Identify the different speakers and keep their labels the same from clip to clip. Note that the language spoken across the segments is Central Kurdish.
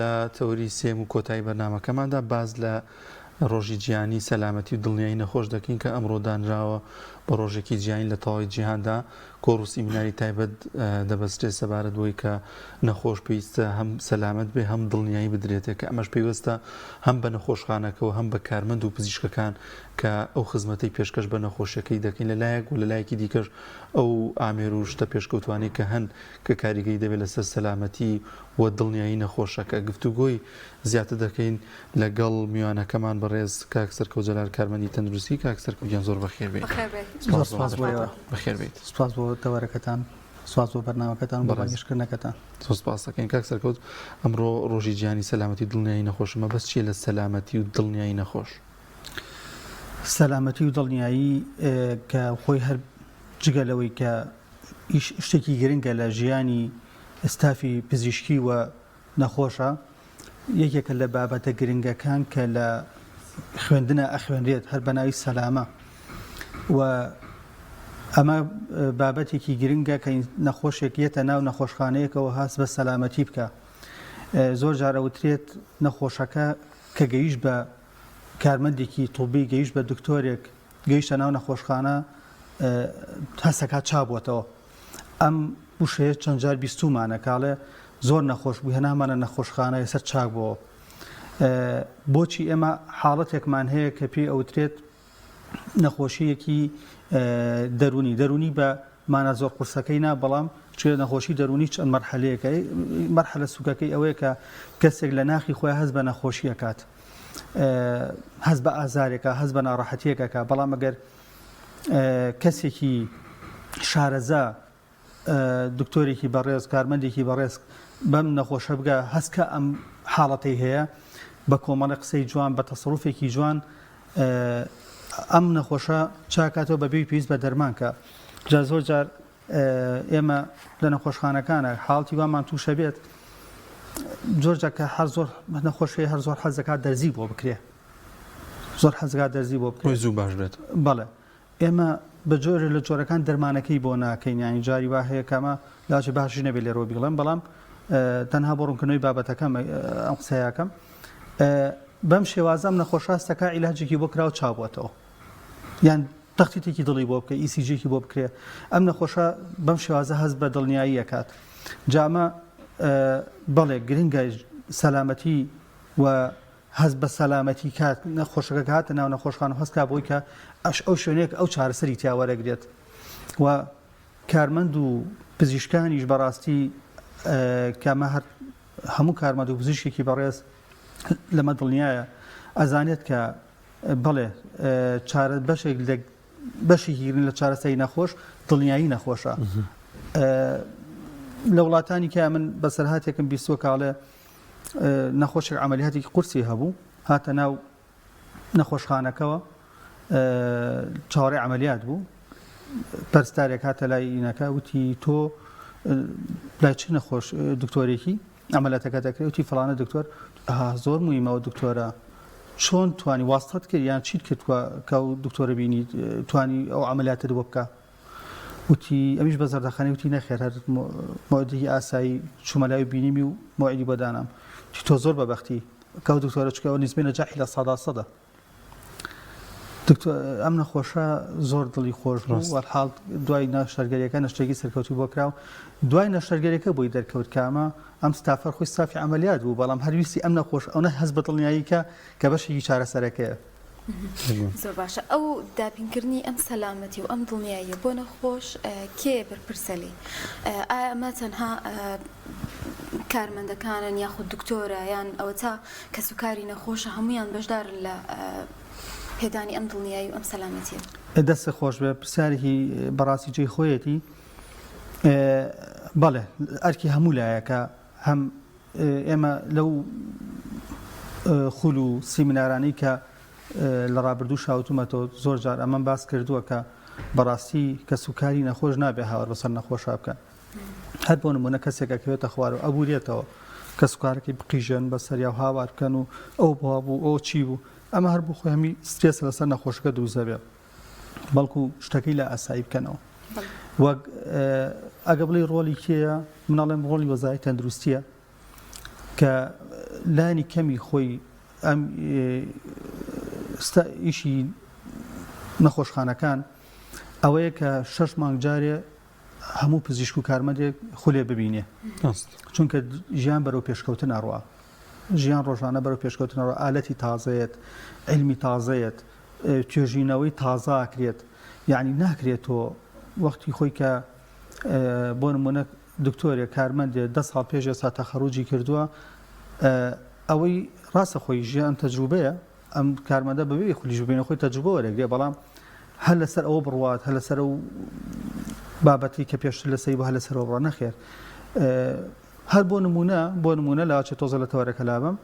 Speaker 1: لە تەوری سێم و کۆتایی بەرنامەکەماندا باز لە ڕۆژی جیهانی سەلامەتی و دڵنیایی نەخۆش دەکەین کە ئەمڕۆ دانراوە بە ڕۆژێکی جیهانی لە تەواوی جیهاندا کۆڕ و سیمیناری تایبەت دەبەسترێت سەبارەت بۆی کە نەخۆش پێویستە هەم سەلامەت بێ هەم دڵنیایی بدرێتێت کە ئەمەش پێویستە هەم بە نەخۆشخانەکەەوە هەم بە کارمەند و پزیشکەکان کە ئەو خزمەتەی پێشکەش بە نەخۆشیەکەی دەکەین لەلایەک و لەلایەکی دیکەش ئەو ئامێر و شتە پێشکەوتوانەی کە هەن کە کاریگەری دەبێت لەسەر سەلامەتی و دڵنیایی نەخۆشەکە گفتوگۆی زیاتر دەکەین لەگەڵ میوانەکەمان بەڕێز کاکسەر کەوجەلار کارمەندی تەندروستی کاکسەر کوجیان زۆر بەخێر بێت بەخێر بێت
Speaker 2: سپاس بۆ تەوەرەکەتان سپاس بۆ بەرنامەکەتان بە ڕێگەشکردنەکەتان
Speaker 1: سپاس دەکەین کاکسەر کەوت ئەمڕۆ ڕۆژی جیهانی سەلامەتی دڵنیایی نەخۆشمە بەس چیە لە سەلامەتی و دڵنیایی نەخۆش
Speaker 2: سەلامەتی و دڵنیایی کە خۆی هەر جگەلەوەی کە شتێکی گرنگە لە ژیانی ئستافی پزیشکی و نەخۆشە یەکێکە لە بابەتە گرنگەکان کە لە خوێندنە ئەخوێنرێت هەر بە ناوی سەلامە و ئەمە بابەتێکی گرنگە کە نەخۆشێک یەتە ناو نەخۆشخانەیەکەوە هاست بە سەلامەتی بکە زۆر جارە وترێت نەخۆشەکە کە گەیشت بە کارمەندێکی تووبی گەیشت بە دکتۆرێک گەیشتە ناو نەخۆشخانە هەستەکات چابووەتەوە ئەم وشەیە چەند جار بیستومانە کاڵێ زۆر نەخۆش بوو هێنامانە نەخۆشخانە سەر چاک بووە بۆچی ئێمە حاڵەتێکمان هەیە کە پێی ئەوترێت نەخۆشیەکی دەرونی بە مانە زۆر قورسەکەی نا بەڵام نەخۆشی دەرونی چەند مەرحەلەیەکە مەرحەلە سوکەکەی ئەوەیە کە کەسێک لە ناخی خۆی هەست بە نەخۆشیەکات هەست بە ئازارێکە هەست بە ناڕەحەتیەکەکە بەڵام ئەگەر کەسێکی شارەزا دکتۆرێکی بەڕێز کارمەندێکی بەڕێز بەم نەخۆشە بگە هەستکە ئەم حاڵەتەی هەیە بە کۆمەڵی قسەی جوان بە تەسەڕوفێکی جوان ئەم نەخۆشە چاکاتەوە بەبێ پێویست بە دەرمانکە جا زۆر جار ئێمە لە نەخۆشخانەکانە حاڵی وامان تووشە بێت زۆر جار کە هەر زۆر نەخۆشی هەر زۆر حەزەکات دەرزی بۆ بکرێ زۆر حەزگات دەرزی بۆ بکرێ
Speaker 1: زوو باش بێت
Speaker 2: بەڵێ ئێمە بە جۆرە لە جۆرەکان دەرمانەکەی بۆ ناکەین ینی جاری وا هەیە کەمە لاجی باشی نەبێت لێرۆ بڵێم بەڵام تەنها بۆ ڕوونکردنەوەی بابەتەکەم ئەم قسەیەکەم بەم شێوازەم نەخۆشاستەکە عیلاجێکی بۆ کراوە چابووەتەوە یان تەختیتێکی دڵی بۆ بکە ئیسیجێکی بۆ بکرێ ئەم نەخۆشە بەم شێوازە هەست بە دڵنیایی ئەکات جامە بەڵێ گرنگە سەلامەتی و هەست بە سەلامەتی کات نەخۆشەکە هاتە ناو نەخۆشخانە هەستکا بۆی کە ئەو شوێنێک ئەو چارەسەری تیاوەرەگرێت و کارمەند و پزیشکانیش بەڕاستی کامە هەر هەموو کارمەند و پزیشکێکی بەڕێز لەمە دڵنیایە ئەزانێت کە بەڵێ بەشێکی گرنگ لە چارەسەری نەخۆش دڵنیایی نەخۆشە لە وڵاتانی کە من بەسەرهاتێکم بیستوە کاڵێ نەخۆشێک عملیاتێکی قورسی هەبوو هاتە ناو نەخۆشخانەکەەوە چاوەڕێی عملیات بوو پەرستارێک هاتە لای ئینەکە وتی تۆ لای چ نەخۆش دکتۆرێکی عملیاتەکە دەکرێت وتی فڵانە دکتۆر زۆر مویمەوە دکتۆرە چۆن توانی واستەت کرد یان چیت کرد کە دکتۆرە بینی توانی ئەو عملیاتە بۆ بکە وتی ئەمیش بە زەردەخانەی وتی نەخێر هەر مۆدی ئاسایی چوومەلای بینیمی و مۆعیدی بۆدانام تۆ زۆر بەبەختی کە دکتۆرە چکەوە نیزبەی نەجاحی لە 100% ئەم نەخۆشە زۆر دڵی خۆش بوو وەرحاڵ دوای نەشتەرگەریەکە نەشتێکی سەرکەوتی بۆ کراو دوای نەشتەرگەریەکە بۆی دەرکەوت کامە ئەم ستافەر خۆی ستافی عملیات بوو بەڵام هەرویستی ئەم نەخۆش ئەوە هەست بە دڵنیاییکە کە بەشێکی چارەسەرەکەیە
Speaker 3: زۆر باشە ئەو دابینکردنی ئەم سەلامەتی و ئەم دڵنیاییە بۆ نەخۆش کێ بەرپرسەلی ئایا ئەمە تەنها کارمەندەکانن یاخود دکتۆرە یان ئەوە تا کە سوکاری نەخۆشە هەمویان بەشدارن لە پێدانی ئەم دڵنیایی و ئەم سەلامەتیە
Speaker 2: دەستە خۆش بێ پرسیارێکی بەڕاستی جێی خۆیەتی بەڵێ ئەرکی هەموو لایەکە هەم ئێمە لەو خول و سیمینارانەی کە لە ڕابردوو شاوتومەتەوە زۆر جار ئەمەم باس کردووە کە بەڕاستی کە سوکاری نەخۆش نابێ هاوار بەسەر نەخۆشا بکە هەر بۆ نمونە کەسێک ئەکەوێتە خوارەوە ئەبورێتەوە کە سوکارەکەی بقیژێن بەسەر یا هاوار بکەن و ئەو بوو ئەو چی بوو ئەمە هەر بوو خۆی هەمی سترێس لەسەر نەخۆشەکە دروست دەبێت بەڵکو شتەکەی لە ئاسایی بکەنەوە وەک ئەگە بڵێ ڕۆلی کێیە مناڵێم ڕۆلی وەزای تەندروستیە کە لانی کەمی خۆی ئەم ئیشی نەخۆشخانەکان ئەوەیە کە 6 مانگ جارێ هەموو پزیشک و کارمەندێک خولێ ببینێ چونکە ژیان بەرەو پێشکەوتن ئەڕوا ژیان ڕۆژانە بەرەو پێشکەوتنەوە ئالەتی تازەیەت علمی تازەیەت توێژینەوەی تازاکرێت یعنی ناکرێتەوە وەختی خۆی کە بۆ نمونە دکتۆرێک کارمەندێ 10 ساڵ پێش ئێستا تەخەڕوجی کردووە ئەوەی ڕاستە خۆی ژیان تەجروبەیە ئەم کارمەندە بەبێ خولیش ببینە خۆی تەجروبە وەرەگرێ بەڵام هەر لەسەر ئەوە بڕوات هەر لەسەر ئەو بابەتی کە پێشتر لەسەری بە هەر لەسەرەوە بڕە نەخێر هەر بۆ نمونە لاچێت تۆزە لە تەوەرەکە لابم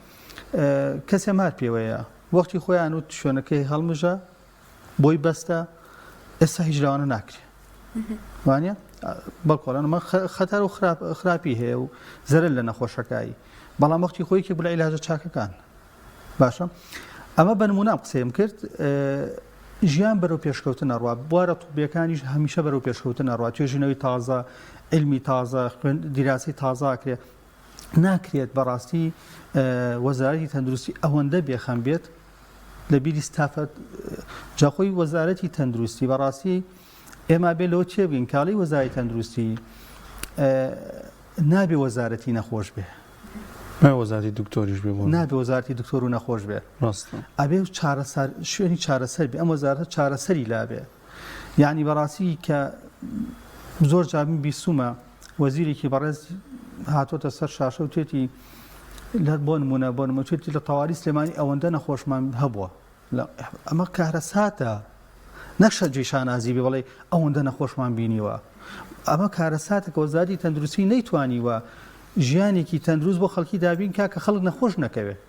Speaker 2: کەسێ مار پێوەیە وەختی خۆیان و شوێنەکەی هەڵمژە بۆی بەستە ئێستا هیچ لاوانە ناکرێ وانە بەڵکۆڵانمە خەتەر و خراپی هەیە و زەرە لە نەخۆشەکایی بەڵام وەختی خۆی کە بڵ عیلاجە چاکەکان باشە ئەمە بە نمونام قسەیم کرد ژیان بەرەو پێشکەوتن ئەڕوا بوارە تووبیەکانیش هەمیشە بەرەو پێشکەوتن ئەڕوا توێژینەوەی تازە علمی تازە دیراسی تازاکرێت ناکرێت بەڕاستی وەزارەتی تەندروستی ئەوەندە بێخەم بێت لە بیری ستافەت جاخۆی وەزارەتی تەندروستی بەڕاستی ئێمە بێ لەوە چێ بگەین کاڵی وەزارەتی تەندروستی نابێ وەزارەتی نەخۆش بێ
Speaker 1: وەزارەتی دکتۆریش بێ
Speaker 2: نابێ وەزارەتی دکتۆر و نەخۆش بێ ئەبێ شوێنی چارەسەر بێ ئەم وەزارەتە چارەسەری لابێ یعنی بەڕاستی کە زۆر جابین بیستومە وەزیرێکی بەڕێز هاتۆتە سەر شاشە و توێتی بۆ نمونە توێتی لە تەواوی سلێمانی ئەوەندە نەخۆشمان هەبووە ئەمە کارەساتە نەخشە جێشانازی بێ بەڵێ ئەوەندە نەخۆشمان بینیوە ئەمە کارەساتە کە وەزارەتی تەندروستی نەیتوانیوە ژیانێکی تەندروست بۆ خەڵکی دابین کە خەڵک نەخۆش نەکەوێت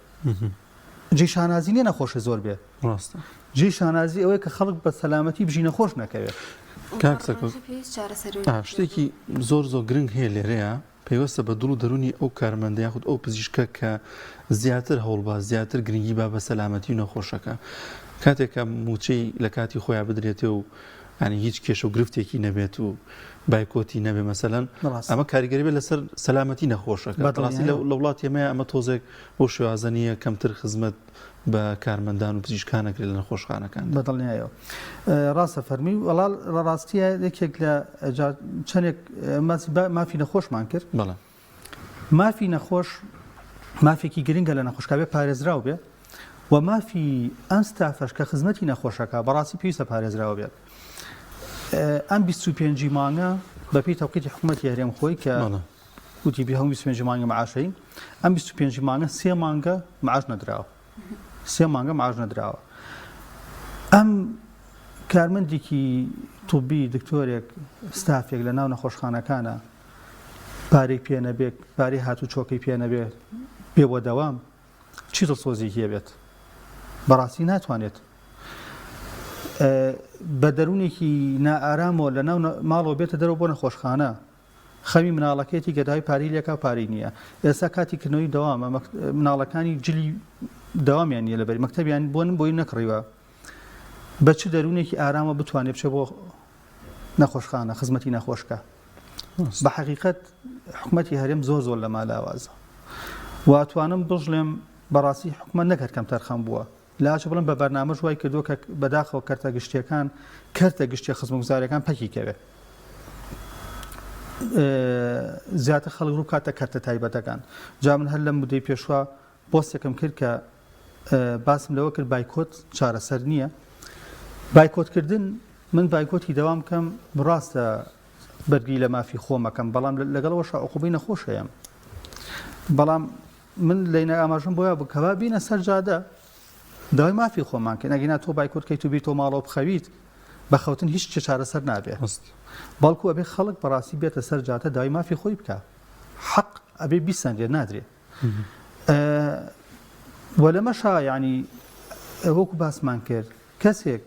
Speaker 2: جێشانازی نیە نەخۆشە زۆر بێت جێشانازی ئەوەیە کە خەڵک بە سەلامەتی بژی نەخۆش نەکەوێت
Speaker 1: شتێکی زۆر گرنگ هەیە لێرەیە پێوەستە بە دڵ و دەرونی ئەو کارمەندە یاخود ئەو پزیشکە کە زیاتر هەوڵباز زیاتر گرنگی با بە سەلامەتی و نەخۆشەکە کاتێکە موچەی لە کاتی خۆیان بدرێتێ و ینی هیچ کێش و گرفتێکی نەبێت و بایکۆتی نەبێ مەسەلەن ئەمە کاریگەری بێت لەسەر سەلامەتی نەخۆشەکە ڕاستی لە وڵاتی ئێمەیە ئەمە تۆزێک بۆ شێوازە نیە کەمتر خزمەت بە کارمەندان و پزیشکانەکرێت لە نەخۆشخانەکان
Speaker 2: بەدڵنیایەوە ڕاستە فەرمی وەڵا لە ڕاستیە یەکێک لە چەندێک مافی نەخۆشمان کرد مافی نەخۆش مافێکی گرنگە لە نەخۆشکاوێ پارێزراو بێ و مافی ئەم ستافەش کە خزمەتی نەخۆشەکە بەڕاستی پێویستە پارێزراوە بێت ئەم 25 مانگە بەپی تەوقیتی حکوومەتی هەرێم خۆی کە وتی بێ هەموو 25 مانگە معاشەی ئەم 25 مانگە 3 مانگە معاش نەدراوە 3 مانگە معاش نەدراوە ئەم کارمەندێکی توبی دکتۆرێک ستافێک لە ناو نەخۆشخانەکانە پارەی پێ نەبێت پارەی هاتوو چۆکەی پێ نەبێت پێ بۆ دەوام چی دڵسۆزی هەیە بێت بەڕاستی ناتوانێت بە دەرونێکی نائارامەوە لە ناو ماڵەوە بێتە دەرەوە بۆ نەخۆشخانە خەمی مناڵەکەیەتی گەدای پارەی لێکا پارەی نییە ئێستا کاتی کردنەوەی دەوامە مناڵەکانی جلی دەوامیان نیە لەبەری مەکتەبیان بۆی نەکڕیوە بە چ دەرونێکی ئارامە بتوانێت بچێ بۆ نەخۆشخانە خزمەتی نەخۆشکە بە حەقیقەت حکوومەتی هەرێم زۆر لە مالاوازە واتوانم بژڵێم بەڕاستی حکوومەت نەکرد کەم تەرخەم بووە لاچە بڵم بە بەرنامەش وای کردووە کە بەداخەوە کەرتە گشتیەکان کەرتە گشتی خزمەتگوزاریەکان پەکیکەوێت زیاتر خەڵک ڕوو کاتە کەرتە تایبەتەکان جا من هەر لە مودەی پێشوە پۆستێکم کرد کە باسم لەوە کرد بایکۆت چارەسەر نییە بایکۆتکردن من بایکۆتی دەوام کەم ڕاستە بەرگی لە مافی خۆمەکەم بەڵام لەگەڵەوەش عقوبەی نەخۆشەیەم بەڵام من لەینە ئاماژم بۆیە بکەوا بینە سەر جادە داوای مافی خۆمان کە نەگەینا تۆ بایکۆتکەیت و بیت تۆ ماڵەوە بخەویت بە خەوتن هیچ چارەسەر نابێ بەڵکو ئەبێ خەڵک بەڕاستی بێتە سەر جاتە داوای مافی خۆی بکە حەق ئەبێ بیسەنجێ نادرێ وە لەمەشا یعنی وەکو باسمان کرد کەسێک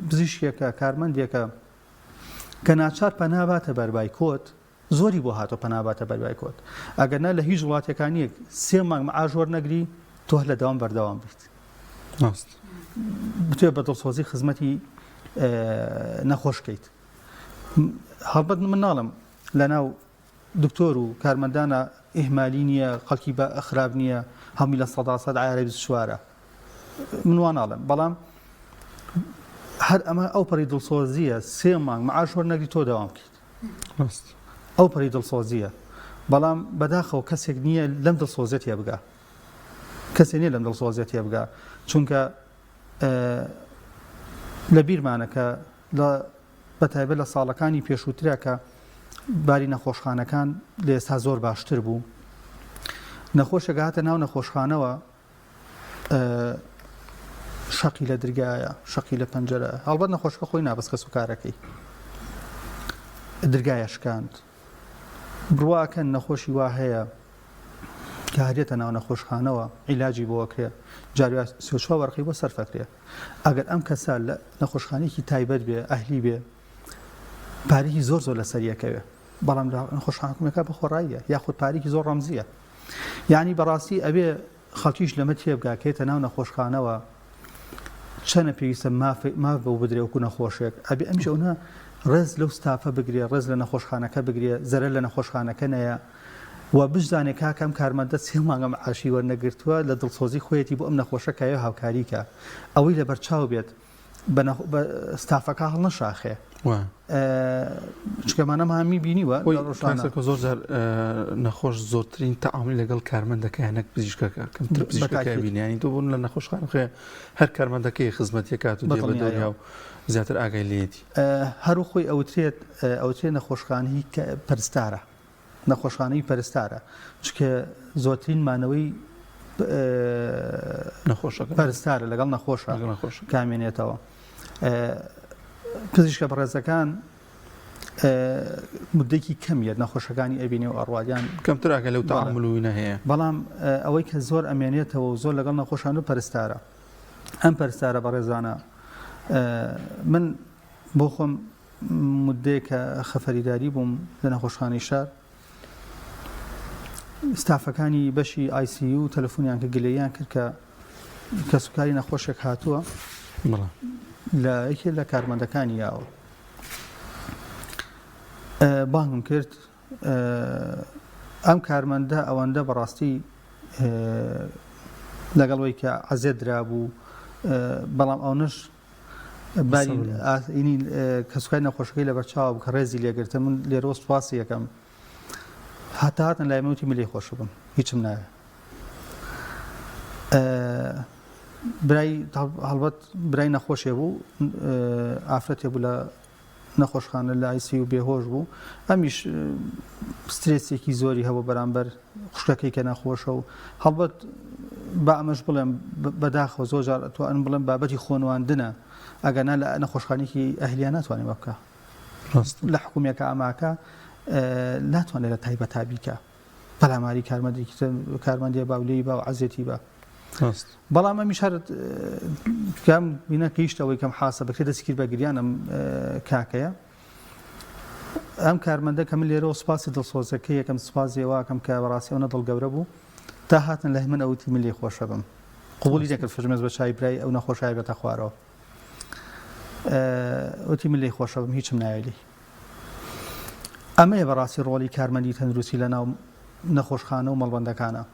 Speaker 2: پزیشکێکە کارمەندێکە کە ناچار پەناباتە بەر بایکۆت زۆری بۆ هاتۆ پەناباتە بەر بایکۆت ئەگەرنا لە هیچ وڵاتەکانیەک 3 مانگ معاش وەرنەگری تۆ لە دەوام بەردەوام بیت بتوێ بە دڵسۆزی خزمەتی نەخۆشکەیت هەڵبەت من ناڵم لە ناو دکتۆر و کارمەندانە ئێهمالی نییە خەڵکی بە خراپ نییە هەمی لە سەداسەد عیارە سووارە من واناڵم بەڵام هەر ئەمە ئەو پەری دڵسۆزیە 3 مانگ معاش وەرنەگری تۆ داوام کرد ئەو پەری دڵسۆزیە بەڵام بەداخەوە کەسێک نییە لەم دڵسۆزیەتە بگا کەسێک نییە لەم دڵسۆزیەتە بگا چونکە لە بیرمانەکە بەتایبەت لە ساڵەکانی پێشووترە کە باری نەخۆشخانەکان لە ئێستا زۆر باشتر بوو نەخۆشێک هاتە ناو نەخۆشخانەوە شەقی لە دەرگایە شەقی لە پەنجەرە هەڵبەت نەخۆشکە خۆی نابەستکە سوکارەکەی دەرگایە شکاند بڕواکەن نەخۆشی وا هەیە کە هەرێتە ناو نەخۆشخانەوە عیلاجی بۆکرێ جاروە سێ وەرقی بۆ سەرفەکرێ ئەگەر ئەم کەسە لە نەخۆشخانەیەکی تایبەت بێ ئەهلی بێ پارێکی زۆر لە سەریەکەوێ بەڵام نەخۆشخانەکە بە خۆڕاییە یاخود پارێکی زۆر ڕەمزیە یعنی بەڕاستی ئەبێ خەڵکیش لەمە تێبگاکێتە ناو نەخۆشخانەوە چەنە پێویستە ماف بە بدرێوەکو نەخۆشێک ئەبێ ئەمشەونە ڕێز لەو ستافە بگرێ ڕێز لە نەخۆشخانەکە بگرێ زەرە لە نەخۆشخانەکە نەیە و بشزانێ کاکەم کارمەندە 3 مانگە معاشی وەرنەگرتووە لە دڵسۆزی خۆیەتی بۆ ئەم نەخۆشەکایە هاوکاریکە ئەوەی لە بەرچاو بێت بە ستافەکە هەڵ نەشاخێ چکەمانە هەمی بینیوە
Speaker 1: زۆر نەخۆش زۆرترین تەعاملی لەگەڵ کارمەندەکەیانەک پزیشکەکە کەمتر پزیشکەکە بینیانی تۆ بوون لە نەخۆشخانەکە هەر کارمەندەکەی خزمەتی کات و دێبەدۆریا و زیاتر ئاگای لێتی
Speaker 2: هەرو خۆی ئەوترێت نەخۆشخانەی پەرستارە نەخۆشخانەی پەرستارە چکە زۆرترین مانەوەی
Speaker 1: نەخۆشەکە
Speaker 2: پەرستارە لەگەڵ نەخۆشە کامێنێتەوە پزیشکە بەڕێزەکان مدەیەکی کەمیە نەخۆشەکانی ئەبینێ و ئەڕوالیان
Speaker 1: کەمتر ئاگە لەو تەعاملوی هەیە
Speaker 2: بەڵام ئەوەی کە زۆر ئەمێنێتەوە و زۆر لەگەڵ نەخۆشان و پەرستارە ئەم پەرستارە بەڕێزانە من بۆ خۆم مدەیەکە خەفەریداری بووم لە نەخۆشخانەی شار ستافەکانی بەشی ICU تەلەفۆنیان کە گلەییان کرد کە سوکاری نەخۆشێک هاتووە لە یەکێ لە کارمەندەکانی یاوە بانگم کرد ئەم کارمەندە ئەوەندە بەڕاستی لەگەڵەوەی کە عەزێت درابوو بەڵام ئەوەش بارینی کە سوکاری نەخۆشەکەی لە بەرچاو کە ڕێزی لێگرتە من لێرە سوپاسی یەکەم هاتن لای منوتی ملی خۆش بم هیچم نایە هەڵبەت برای نەخۆشێ بوو ئافرەتێ بوو لە نەخۆشخانە لە ICU بێهۆش بوو ئەمیش سترێسێکی زۆری هەبوو بەرامبەر خوشکەکەی کە نەخۆشە و هەڵبەت با ئەمەش بڵێم بەداخەوە زۆر جار ئەتوانن بڵێم بابەتی خۆنواندنە ئەگەنا لە نەخۆشخانێکی ئەهلیان ناتوانێت وەبکە لە حکوومێکە ئەماکە ناتوانێت لە تایبەت بیکە پەلاماری کارمەندی باولەی با و عەزێتی بە بەڵام ئەمیش هەر کام بینە کەیشتەوەی کەم حاسە بکرێت دەستگیر بە گریانم کاکەیە ئەم کارمەندە کە من لێرەوە سوپاسی دڵسۆزەکە یەکەم سوپازیەوە کەم کە بەڕاستی ئەوە دڵ گەورە بوو تا هاتن لە من ئەوتی من لێ خۆشە بم قبولی دەکرد فژمێز بە چای برای ئەو نەخۆشای بێتە خوارەوە ئەوتی من لێ خۆشە بم هیچم نایەلی ئەمەیە بەڕاستی ڕۆڵی کارمەندی تەندروستی لە ناو نەخۆشخانە و مەڵبەندەکانە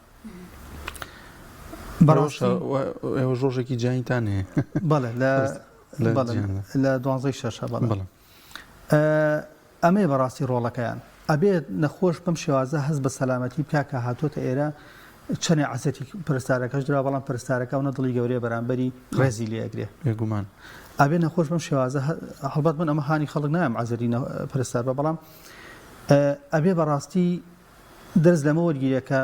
Speaker 1: ئێوە ڕۆژێکی جیانتان هەیە
Speaker 2: بەڵێ لە 12/6 بەڵێ ئەمەیە بەڕاستی ڕۆڵەکەیان ئەبێت نەخۆش بەم شێوازە هەست بە سەلامەتی بکا کە هاتۆتە ئێرە چەنێ عەزەتی پرستارەکەش درا بەڵام پرستارەکە و نەدڵی گەورەیە بەرامبەری ڕێزی لێگرێ
Speaker 1: بێگومان
Speaker 2: ئەبێ نەخۆش بەم شێوازە هەڵبەت من ئەمە هانی خەڵک نایم عەزەتی پرستار بە بەڵام ئەبێ بەڕاستی دەرز لەمە وەرگیرە کە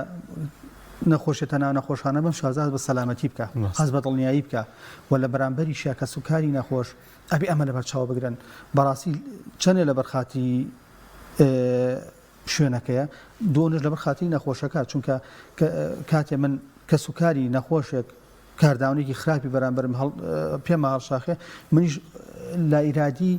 Speaker 2: نەخۆشێتە ناو نەخۆشخانە بەم شێوازە بە سەلامەتی بکە هەست بە دڵنیایی بکە و لە بەرامبەری شیاکە سوکاری نەخۆش ئەبێ ئەمە لە بەرچاو بگرن بەڕاستی چەندێ لە بەرخاتی شوێنەکەیە دۆنش لە بەرخاتی نەخۆشەکە چونکە کاتێ من کە سوکاری نەخۆشێک کارداونێکی خراپی بەرامبەرم پێمە هەڵشاخێ منیش لا ئیرادی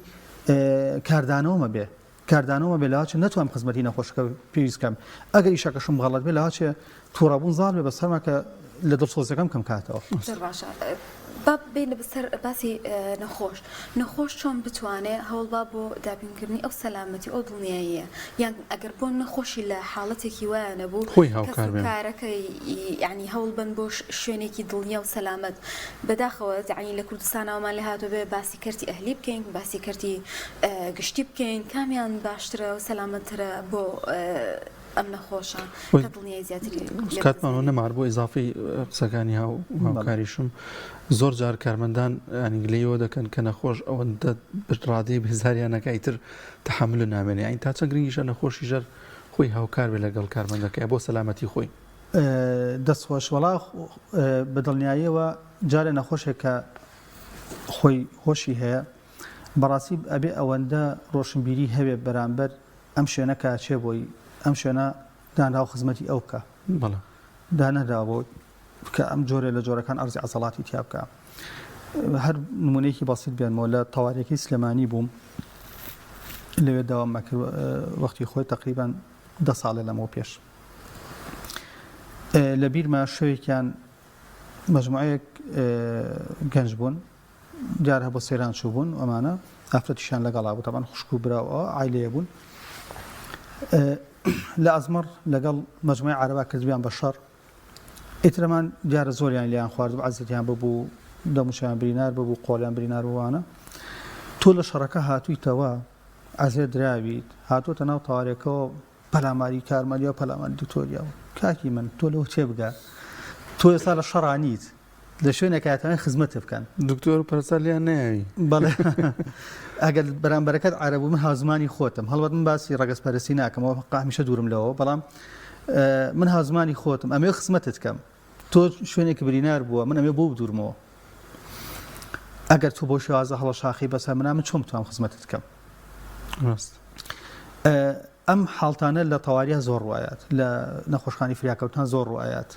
Speaker 2: کاردانەوەمە بێ کاردانەوەمە بێ لاچ نەتوانم خزمەتی نەخۆشەکە پێویستکەم ئەگەر ئیشەکەشم غەڵەت بێ لاچێ تووڕەبوون زاڵ بێ بەسەرما کە لە دڵسۆزەکەم کەم کاتەوە
Speaker 3: باب بين بسر باسي نخوش چۆن بتوانێت هەوڵبا بۆ دابینکردنی ئەو سەلامەتی ئەو دڵنیاییە یان ئەگەر بۆ نەخۆشی لە حاڵەتێکی وایە نەبوو کارەکەی یعنی هەوڵ بن بۆ شوێنێکی دڵنیا و سەلامەت بەداخەوە یعنی لە کوردستانەوەمان لێ هاتووە بێ باسی کردی ئەهلی بکەین باسی کردی گشتی بکەین کامیان باشترە و سەلامەتترە بۆ ئەم نەخۆشە کە دڵنیای زیاتری
Speaker 1: کاتمانەوە نەمار بۆ ئیزافی قسەکانی هاوکاریشم زۆر جار کارمەندان ئەنگلیەوە دەکەن کە نەخۆش ئەوەندە ڕادەی بێزاریانەکە ئیتر تەحمل نامێنێ ئەین تا چەند گرنگیشە نەخۆشی ژەر خۆی هاوکار بێ لەگەڵ کارمەندەکەی بۆ سەلامەتی خۆی
Speaker 2: دەستخۆش وەڵا بەدڵنیاییەوە جارێ نەخۆشێک کە خۆی هۆشی هەیە بەڕاستی ئەبێ ئەوەندە ڕۆشنبیری هەبێ بەرامبەر ئەم شوێنە کاچێ بۆی ئەم شوێنە دانا و خزمەتی ئەو بکە دانەدابوو کە ئەم جۆرە لە جۆرەکان ئەرزی عەزەڵاتی تیا بکە هەر نمونەیەکی بەسیط بێنمەوە لە تەواریەکەی سلێمانی بووم لەوێ داوام مەکرد وەختی خۆی تقریبان 10 ساڵە لەمەوە پێش لە بیرما شوێکیان مەجموعەیەک گەنج بوون جار هەبوو سەیران چوو بوون ئەمانە ئافرەتیشان لەگەڵا بوو تەبەن خوشک و براوە عایلەیە بوون لە ئەزمەر لەگەڵ مەجموعەی عەرەبا کردویان بە شەڕ ئیترەمان دیارە زۆریان لیان خوارد و عەزەتیان ببوو دەموچیان برینار ببوو قۆڵیان برینار بووانە تۆ لە شەڕەکە هاتوویتەوە ئەزێ دراویت هاتوۆتە ناو تەواریەکەەوە پەلاماری کارمەلیەوە پەلاماری دکتۆریەوە کاکی من تۆ لەو تێبگە تۆ ئێستا لە شەڕانیت لە شوێنێک کاتوانێت خزمەت بکەن
Speaker 1: دکتۆر و پەرسەر لیان نەیەوی
Speaker 2: بەڵێ ئەگەر بەرامبەرەکەت عەرەب بوو من هاوزمانی خۆتم هەڵبەت من باسی ڕەگەزپەرستی ناکەمەوە هەمیشە دوورم لەوە بەڵام من هاوزمانی خۆتم ئەمێ خزمەتت بکەم تۆ شوێنێکی برینار بووە من ئەمێ بۆ بدوورمەوە ئەگەر تۆ بۆ شێوازە هەڵە شاخی بەسەر من چۆن بتوانم خزمەتت بکەم ئەم حاڵتانە لە تەواریە زۆر ڕوایەت لە نەخۆشخانەی فریاکەوتان زۆر ڕوایەت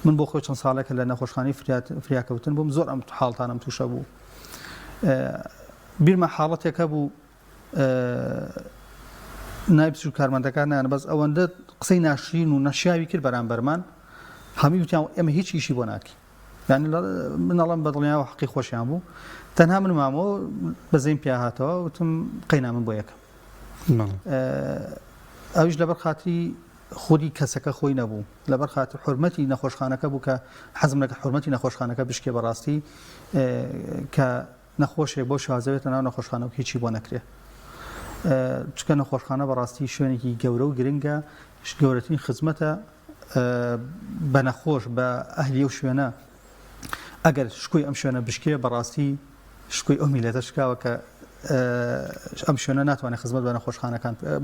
Speaker 2: من بۆ خۆی چەند ساڵێکە لە نەخۆشخانەی فریاکەوتن بووم زۆر ئەم حاڵتانم تووشە بوو بیرمە حاڵەتێکە بوو نایب کارمەندەکانیان بەس ئەوەندە قسەی ناشرین و نەشیاوی کرد بەرامبەرمان هەمی وتیان ئێمە هیچ ئیشی بۆ ناکەین یعنی منەڵەم بەدڵنیاوە حەقی خۆشیان بوو تەنها من مامەوە بەزەیم پیا هاتەوە وتم قەینا من بۆ یەکەم ئەویش لەبەر خاتری خۆی کەسەکە خۆی نەبوو لەبەر خاتر حرمەتی نەخۆشخانەکە بوو کە حەزم لە حرمەتی نەخۆشخانەکە بشکێ بەڕاستی کە نەخۆشێک بۆ شازەوێتە ناو نەخۆشخانە و هیچی بۆ نەکرێ چکە نەخۆشخانە بەڕاستی شوێنێکی گەورە و گرنگە گەورەترین خزمەتە بە نەخۆش بە ئەهلی و شوێنە ئەگەر شکوی ئەم شوێنە بشکێ بەڕاستی شکوی ئەو میلەتە شکاوە کە ئەم شوێنە ناتوانێت خزمەت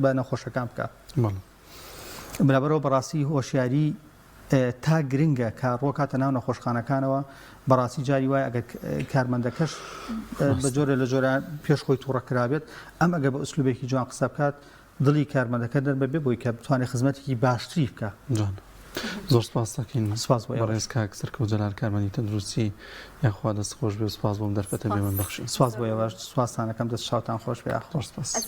Speaker 2: بە نەخۆشەکان بکە بەرابەرەوە بەڕاستی هۆشیاری تا گرنگە کە ڕۆکاتە ناو نەخۆشخانەکانەوە بەڕاستی جاری وایە ئەگەر کارمەندەکەش بە جۆرە لە جۆرە پێش خۆی تووڕەکرابێت ئەم ئەگەر بە ئوسلوبێکی جوان قسە بکات دڵی کارمەندەکە دەربێ بۆی کە بتوانێت خزمەتێکی باشتری بکە
Speaker 1: زۆر سپاس دەکەین
Speaker 2: سپاس بۆ
Speaker 1: ڕێز کاک سەرکەوت جەلال کارمەندی تەندروستی یاخوا دەست خۆش بێ و سپاس بۆم دەرفەتە بێ من بەخشین
Speaker 2: سپاس بۆ ئێوەش سپاسانەکەم دەست چاوتان خۆش بێ
Speaker 1: سپاس